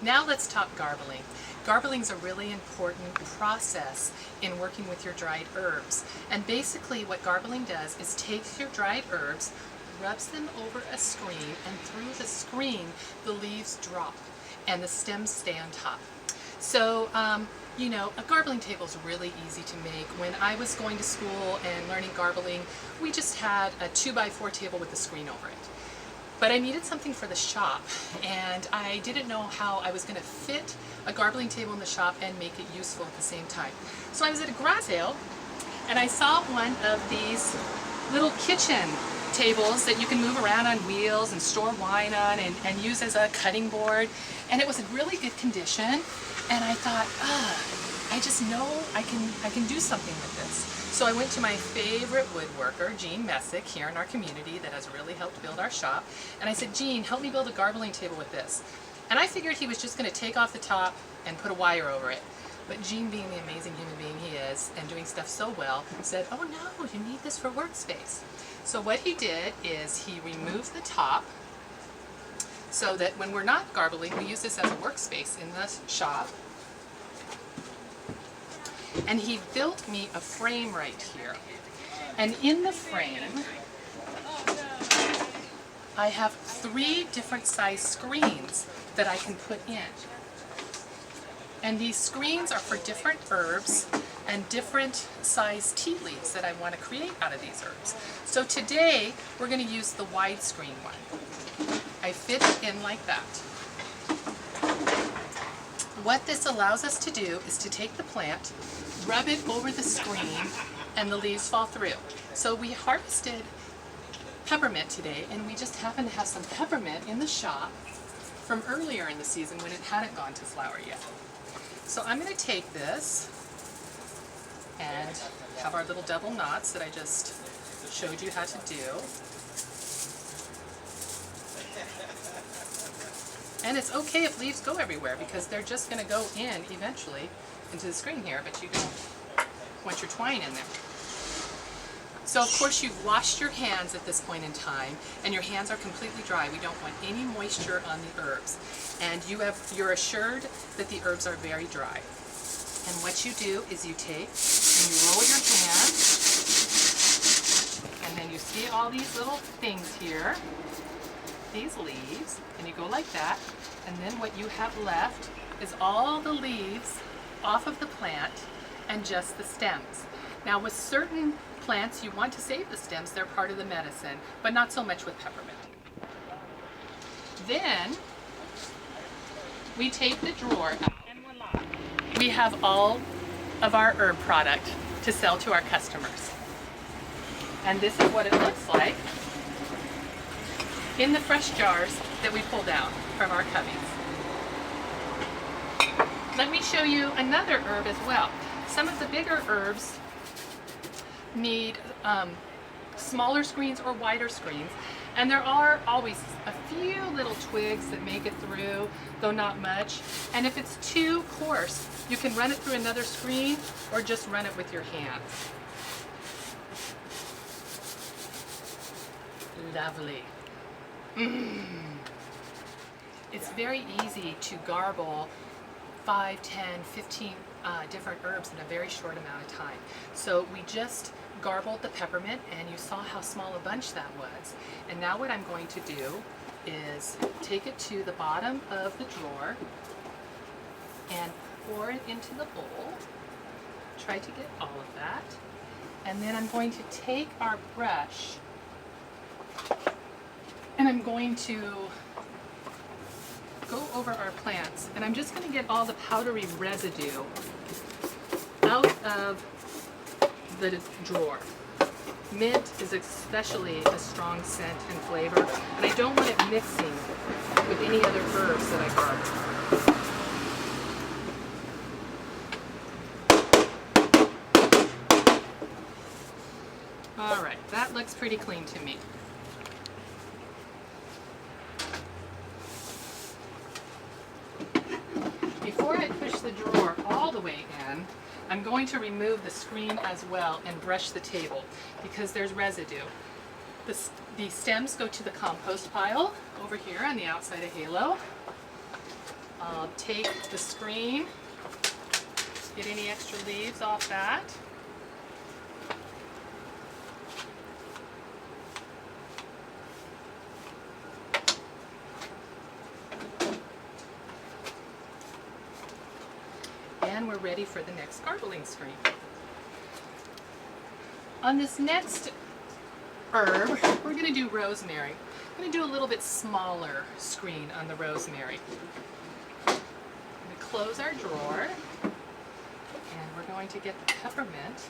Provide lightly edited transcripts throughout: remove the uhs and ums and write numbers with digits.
Now let's talk garbling. Garbling is a really important process in working with your dried herbs. And basically what garbling does is takes your dried herbs, rubs them over a screen, and through the screen the leaves drop and the stems stay on top. So, you know, a garbling table is really easy to make. When I was going to school and learning garbling, we just had a 2x4 table with a screen over it. But I needed something for the shop, and I didn't know how I was going to fit a garbling table in the shop and make it useful at the same time. So I was at a garage sale, and I saw one of these little kitchen tables that you can move around on wheels and store wine on and use as a cutting board. And it was in really good condition, and I thought, I just know I can do something with this. So I went to my favorite woodworker, Gene Messick, here in our community that has really helped build our shop. And I said, Gene, help me build a garbling table with this. And I figured he was just going to take off the top and put a wire over it. But Gene, being the amazing human being he is, and doing stuff so well, said, oh no, you need this for workspace. So what he did is he removed the top so that when we're not garbling, we use this as a workspace in the shop. And he built me a frame right here. And in the frame, I have 3 different size screens that I can put in. And these screens are for different herbs and different size tea leaves that I want to create out of these herbs. So today, we're going to use the widescreen one. I fit it in like that. What this allows us to do is to take the plant, rub it over the screen, and the leaves fall through. So we harvested peppermint today, and we just happen to have some peppermint in the shop from earlier in the season when it hadn't gone to flower yet. So I'm going to take this and have our little double knots that I just showed you how to do. And it's okay if leaves go everywhere because they're just going to go in eventually into the screen here, but you don't want your twine in there. So of course you've washed your hands at this point in time, and your hands are completely dry. We don't want any moisture on the herbs. And you're assured that the herbs are very dry. And what you do is you take and you roll your hand, and then you see all these little things here, these leaves, and you go like that, and then what you have left is all the leaves off of the plant and just the stems. Now with certain plants you want to save the stems, they're part of the medicine, but not so much with peppermint. Then we take the drawer out, and voila, we have all of our herb product to sell to our customers. And this is what it looks like in the fresh jars that we pulled out from our cubbies. Let me show you another herb as well. Some of the bigger herbs need smaller screens or wider screens, and there are always a few little twigs that make it through, though not much. And if it's too coarse, you can run it through another screen or just run it with your hands. Lovely. It's very easy to garble 5, 10, 15 different herbs in a very short amount of time. So we just garbled the peppermint, and you saw how small a bunch that was. And now what I'm going to do is take it to the bottom of the drawer and pour it into the bowl. Try to get all of that. And then I'm going to take our brush and I'm going to go over our plants, and I'm just going to get all the powdery residue out of the drawer. Mint is especially a strong scent and flavor, and I don't want it mixing with any other herbs that I garble. All right, that looks pretty clean to me. Before I push the drawer all the way in, I'm going to remove the screen as well and brush the table because there's residue. The stems go to the compost pile over here on the outside of HAALo. I'll take the screen, get any extra leaves off that. And we're ready for the next garbling screen. On this next herb, we're going to do rosemary. I'm going to do a little bit smaller screen on the rosemary. I'm going to close our drawer, and we're going to get the peppermint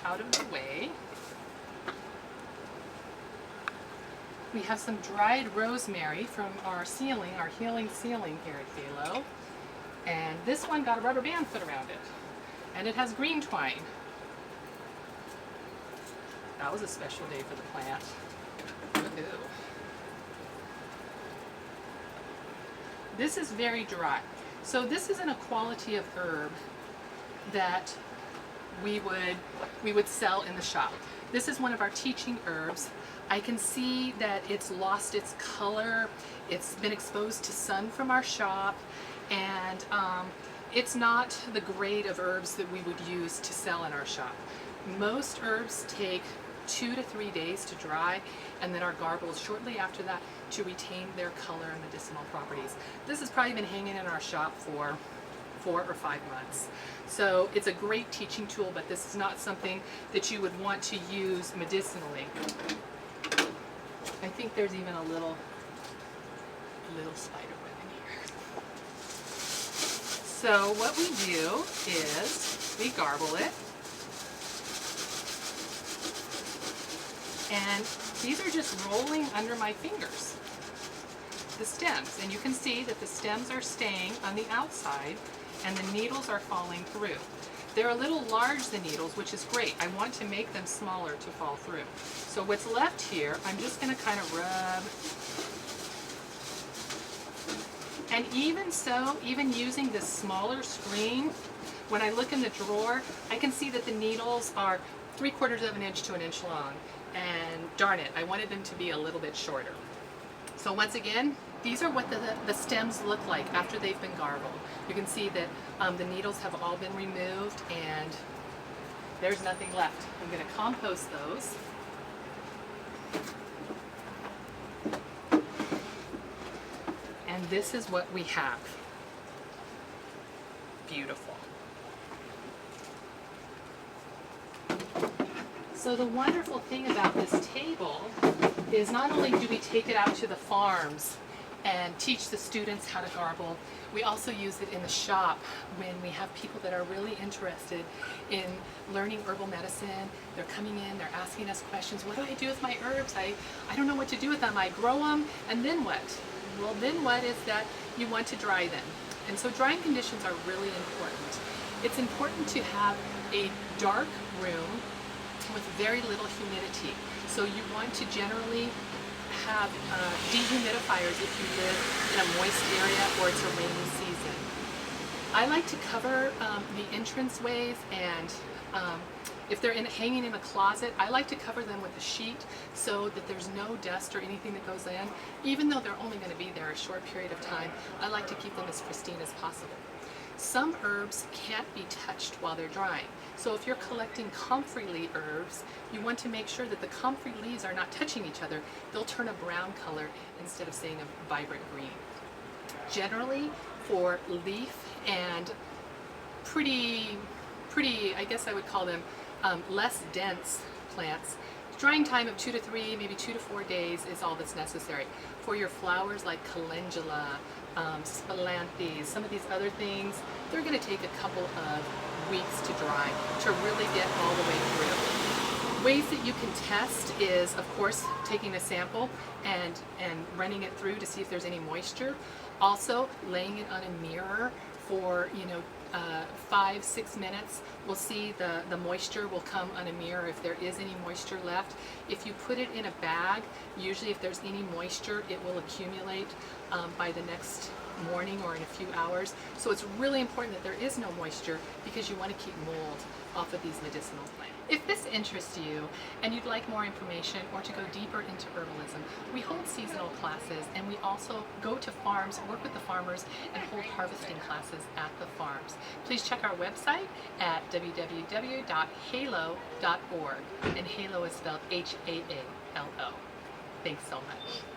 out of the way. We have some dried rosemary from our ceiling, our healing ceiling here at HAALo. And this one got a rubber band put around it. And it has green twine. That was a special day for the plant. Woohoo. This is very dry. So this isn't a quality of herb that we would sell in the shop. This is one of our teaching herbs. I can see that it's lost its color. It's been exposed to sun from our shop. And it's not the grade of herbs that we would use to sell in our shop. Most herbs take 2 to 3 days to dry, and then are garbled shortly after that to retain their color and medicinal properties. This has probably been hanging in our shop for 4 or 5 months. So it's a great teaching tool, but this is not something that you would want to use medicinally. I think there's even a little spider web in here. So what we do is we garble it. And these are just rolling under my fingers, the stems. And you can see that the stems are staying on the outside and the needles are falling through. They're a little large, the needles, which is great. I want to make them smaller to fall through. So what's left here, I'm just going to kind of rub. And even so, even using this smaller screen, when I look in the drawer, I can see that the needles are 3/4 of an inch to an inch long. And darn it, I wanted them to be a little bit shorter. So once again, these are what the stems look like after they've been garbled. You can see that the needles have all been removed and there's nothing left. I'm going to compost those. And this is what we have. Beautiful. So the wonderful thing about this table is not only do we take it out to the farms and teach the students how to garble, we also use it in the shop when we have people that are really interested in learning herbal medicine. They're coming in, they're asking us questions. What do I do with my herbs? I don't know what to do with them. I grow them, and then what? Well, then what is that you want to dry them. And so drying conditions are really important. It's important to have a dark room with very little humidity. So you want to generally have dehumidifiers if you live in a moist area or it's a rainy season. I like to cover the entranceways, and if they're hanging in a closet, I like to cover them with a sheet so that there's no dust or anything that goes in. Even though they're only going to be there a short period of time, I like to keep them as pristine as possible. Some herbs can't be touched while they're drying. So if you're collecting comfrey leaf herbs, you want to make sure that the comfrey leaves are not touching each other. They'll turn a brown color instead of saying a vibrant green. Generally, for leaf and pretty, I guess I would call them less dense plants, drying time of 2 to 3, maybe 2 to 4 days is all that's necessary. For your flowers like calendula, spilanthes, some of these other things, they're going to take a couple of weeks to dry to really get all the way through. Ways that you can test is, of course, taking a sample and running it through to see if there's any moisture. Also, laying it on a mirror for 5-6 minutes. We'll see the moisture will come on a mirror if there is any moisture left. If you put it in a bag, usually if there's any moisture, it will accumulate by the next morning or in a few hours. So it's really important that there is no moisture because you want to keep mold off of these medicinal plants. If this interests you and you'd like more information or to go deeper into herbalism, we hold seasonal classes, and we also go to farms, work with the farmers, and hold harvesting classes at the farms. Please check our website at www.haalo.org, and HAALo is spelled H-A-A-L-O. Thanks so much.